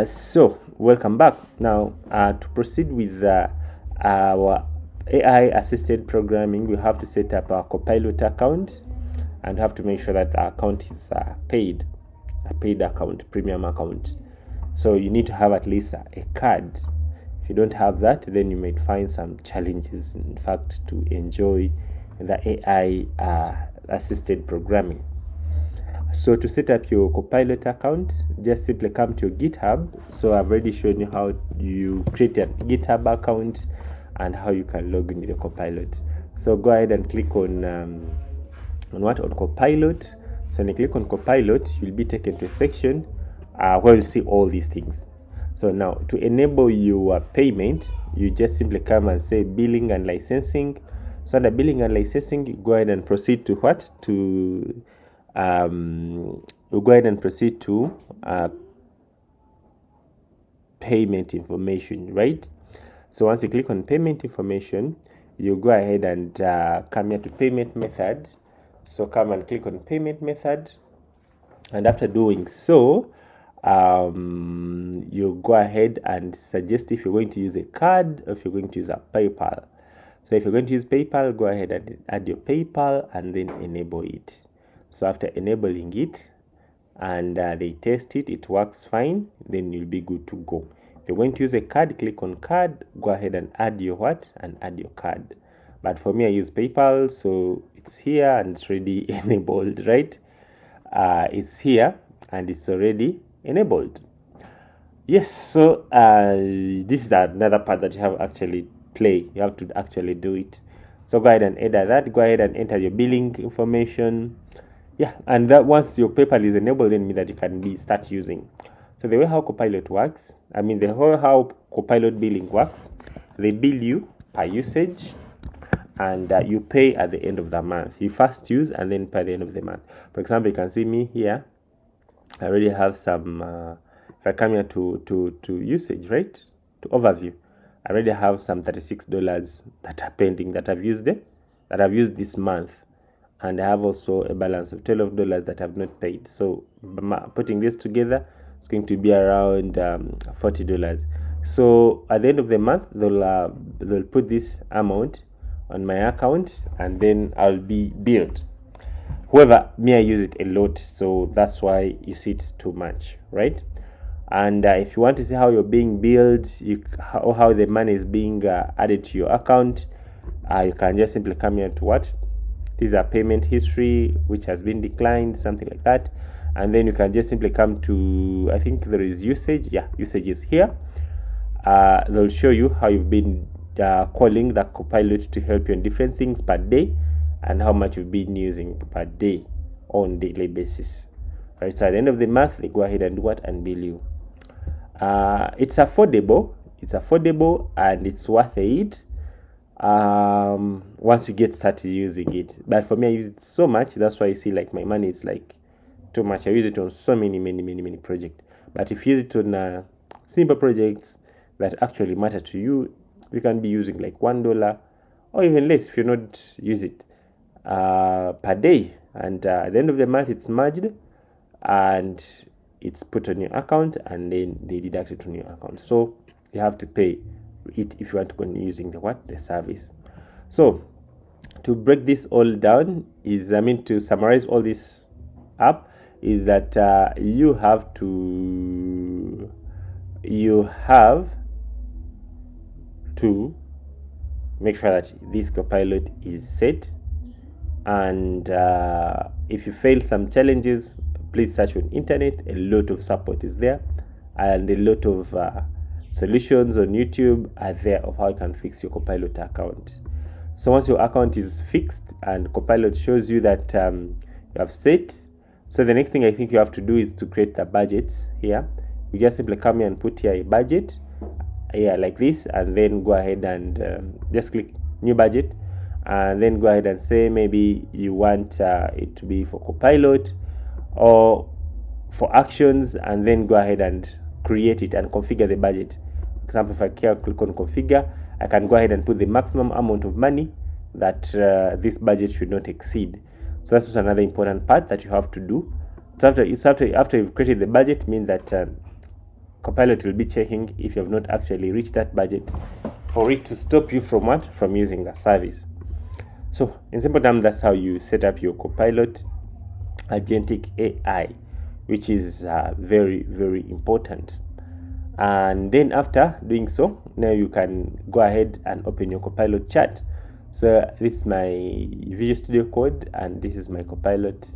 So welcome back. Now to proceed with our AI assisted programming, we have to set up our Copilot account and have to make sure that our account is a paid account, premium account. So you need to have at least a card. If you don't have that, then you might find some challenges, in fact, to enjoy the AI assisted programming. So to set up your Copilot account, just simply come to your GitHub. So I've already shown you how you create a GitHub account and how you can log into the Copilot. So go ahead and click on Copilot. So when you click on Copilot, you'll be taken to a section where you see all these things. So now to enable your payment, you just simply come and say billing and licensing. So under billing and licensing, you go ahead and proceed to what? We'll go ahead and proceed to payment information, right? So once you click on payment information, you go ahead and come here to payment method. So come and click on payment method, and after doing so, you go ahead and suggest if you're going to use a card or if you're going to use a PayPal. So if you're going to use PayPal, go ahead and add your PayPal and then enable it. So after enabling it and they test it, it works fine, then you'll be good to go. If you're going to use a card, click on card, go ahead and add your add your card. But for me, I use PayPal, so it's here and it's already enabled, right? It's here and it's already enabled. Yes, so this is another part that you have actually play. You have to actually do it. So go ahead and enter that. Go ahead and enter your billing information. Yeah, and that once your PayPal is enabled, then means that you can start using. So the way how Copilot works, the whole how Copilot billing works, they bill you per usage, and you pay at the end of the month. You first use and then pay at the end of the month. For example, you can see me here. I already have some. If I come here to usage, right, to overview, I already have some $36 that are pending that I've used this month. And I have also a balance of $12 that I've not paid. So putting this together, it's going to be around $40. So at the end of the month, they'll put this amount on my account, and then I'll be billed. However, me, I use it a lot, so that's why you see it's too much, right? And if you want to see how you're being billed, how the money is being added to your account, you can just simply come here to what? These are payment history, which has been declined, something like that. And then you can just simply come to, I think there is usage. Yeah, usage is here. They'll show you how you've been calling the Copilot to help you on different things per day and how much you've been using per day on daily basis. Right, so at the end of the month, they go ahead and do what? And bill you. It's affordable. And it's worth it. Once you get started using it. But for me, I use it so much, that's why I see like my money is like too much. I use it on so many projects. But if you use it on simple projects that actually matter to you, you can be using like $1 or even less if you not use it per day. And at the end of the month, it's merged and it's put on your account, and then they deduct it from your account. So you have to pay it if you want to continue using the service. So to break this all down is, to summarize all this up, is that you have to make sure that this Copilot is set, and if you fail some challenges, please search on internet. A lot of support is there, and a lot of solutions on YouTube are there of how you can fix your Copilot account. So once your account is fixed and Copilot shows you that you have set, so the next thing I think you have to do is to create the budgets here. You just simply come here and put here a budget here like this, and then go ahead and just click new budget, and then go ahead and say maybe you want it to be for Copilot or for actions, and then go ahead and create it and configure the budget. For example, if I click on configure, I can go ahead and put the maximum amount of money that this budget should not exceed. So that's just another important part that you have to do. So after you've created the budget, means that Copilot will be checking if you have not actually reached that budget for it to stop you from what? From using the service. So in simple terms, that's how you set up your Copilot agentic AI, which is very, very important. And then after doing so, now you can go ahead and open your Copilot chat. So this is my Visual Studio Code, and this is my Copilot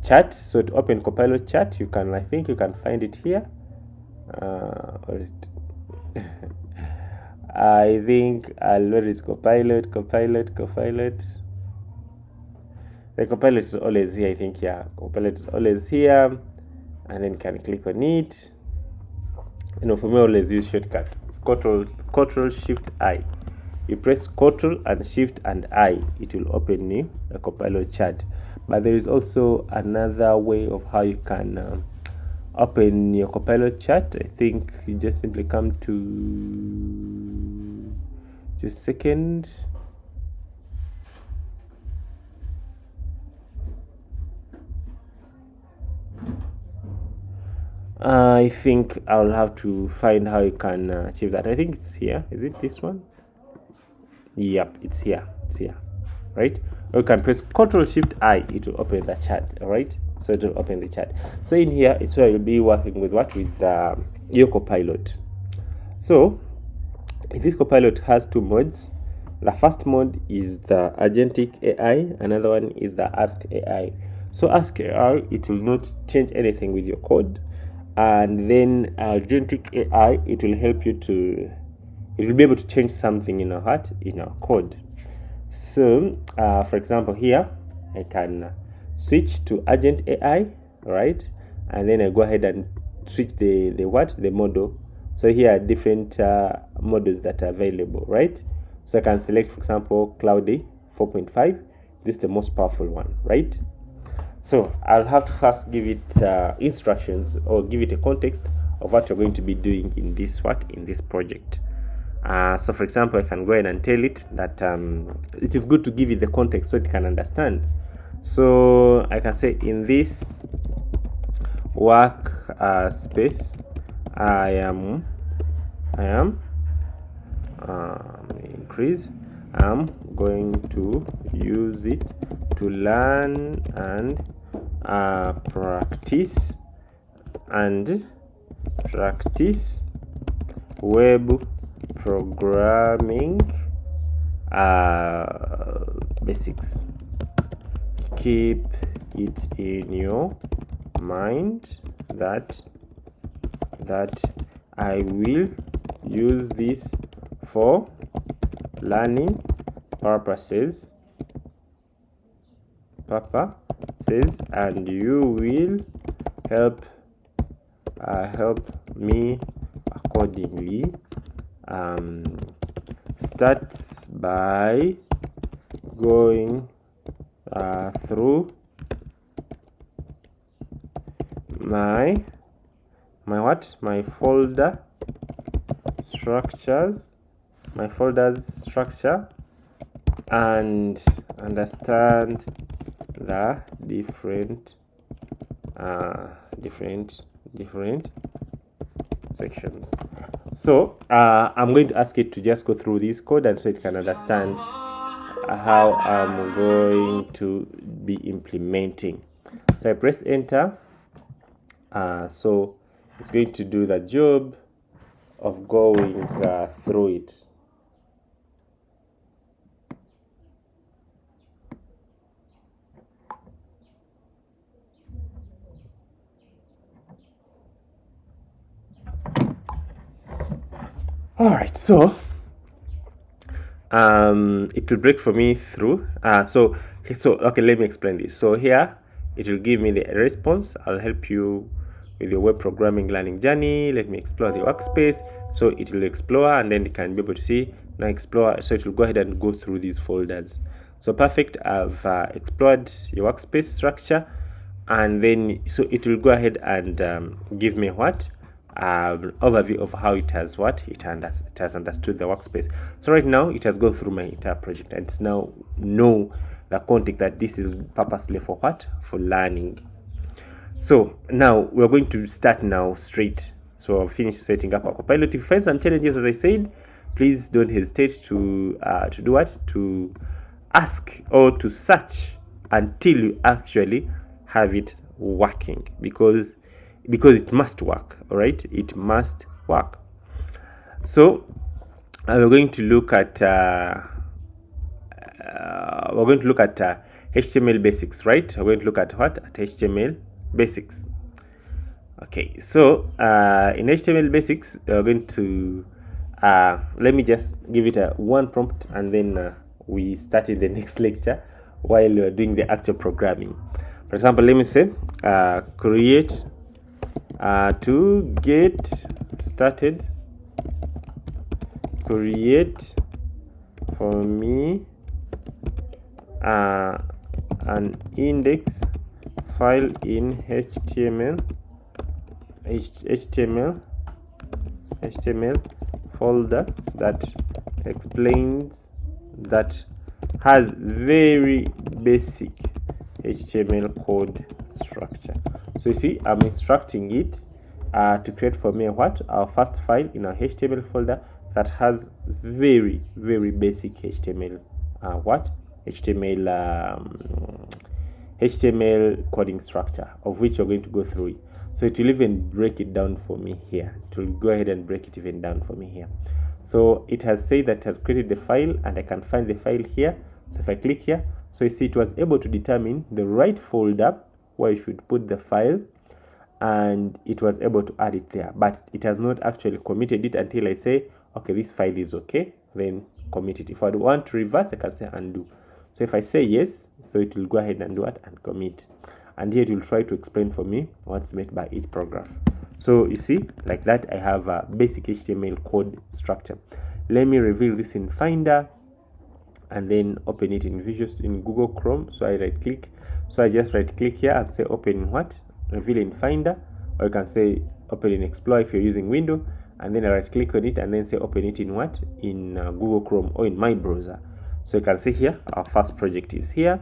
chat. So to open Copilot chat, you can, I think you can find it here. Or is it? I think where is Copilot? The Copilot is always here, I think. Yeah, Copilot is always here, and then you can click on it. You know, for me, I always use shortcut. It's Ctrl Shift I. You press Ctrl and Shift and I, it will open you a Copilot chat. But there is also another way of how you can open your Copilot chat. I think you just simply come to just a second. I think I'll have to find how you can achieve that. I think it's here. Is it this one? Yep, it's here. Right? Or you can press Ctrl Shift I, it will open the chat. All right, so it will open the chat. So in here is where you'll be working with what? With your Copilot. So this Copilot has two modes. The first mode is the agentic AI, another one is the Ask AI. So Ask AI, it will not change anything with your code, and then agentic AI, it will help you to, it will be able to change something in our code. So for example, here I can switch to agent AI, right? And then I go ahead and switch the model. So here are different models that are available, right? So I can select, for example, Cloudy 4.5. This is the most powerful one, right? So I'll have to first give it instructions, or give it a context of what you're going to be doing in this project. So for example, I can go ahead and tell it that it is good to give it the context so it can understand. So I can say, in this work space, I am increase. I'm going to use it to learn and practice web programming basics. Keep it in your mind that I will use this for learning purposes, and you will help me accordingly. Start by going through my folder structure, and understand the different sections. So I'm going to ask it to just go through this code, and so it can understand how I'm going to be implementing. So I press enter. So it's going to do the job of going through it. All right, so it will break for me through. So okay, let me explain this. So here it will give me the response. I'll help you with your web programming learning journey. Let me explore the workspace. So it will explore, and then you can be able to see now explore. So it will go ahead and go through these folders. So perfect. I've explored your workspace structure, and then so it will go ahead and give me what overview of how it has understood the workspace. So right now it has gone through my entire project, and it's now know the context that this is purposely for what? For learning. So now we're going to start now straight. So I've finished setting up our Copilot. If you find some challenges, as I said, please don't hesitate to do what? To ask or to search until you actually have it working, because it must work. All right, it must work. So we're going to look at HTML basics, right? We're going to look at what? At HTML basics. Okay, so in HTML basics, we're going to let me just give it a one prompt, and then we start in the next lecture while we're doing the actual programming. For example, let me say create to get started, create for me an index file in HTML folder that explains, that has very basic HTML code structure. So you see, I'm instructing it to create for me our first file in our HTML folder that has very basic HTML HTML coding structure, of which you're going to go through it. So it will even break it down for me here. It will go ahead and break it even down for me here. So it has said that it has created the file, and I can find the file here. So if I click here, so you see it was able to determine the right folder where you should put the file, and it was able to add it there, but it has not actually committed it until I say, okay, this file is okay, then commit it. If I want to reverse, I can say undo. So if I say yes, so it will go ahead and do it and commit. And here it will try to explain for me what's meant by each paragraph. So you see, like that, I have a basic HTML code structure. Let me reveal this in Finder and then open it in Google Chrome. So I right click. So I just right click here and say open in what? Reveal in Finder, or you can say open in Explorer if you're using Windows, and then I right click on it and then say open it in what? In Google Chrome or in my browser. So you can see here our first project is here,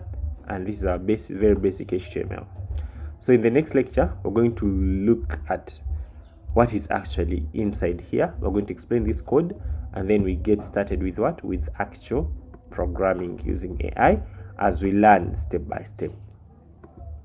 and this is our very basic HTML. So in the next lecture, we're going to look at what is actually inside here. We're going to explain this code, and then we get started with what? With actual programming using AI, as we learn step by step.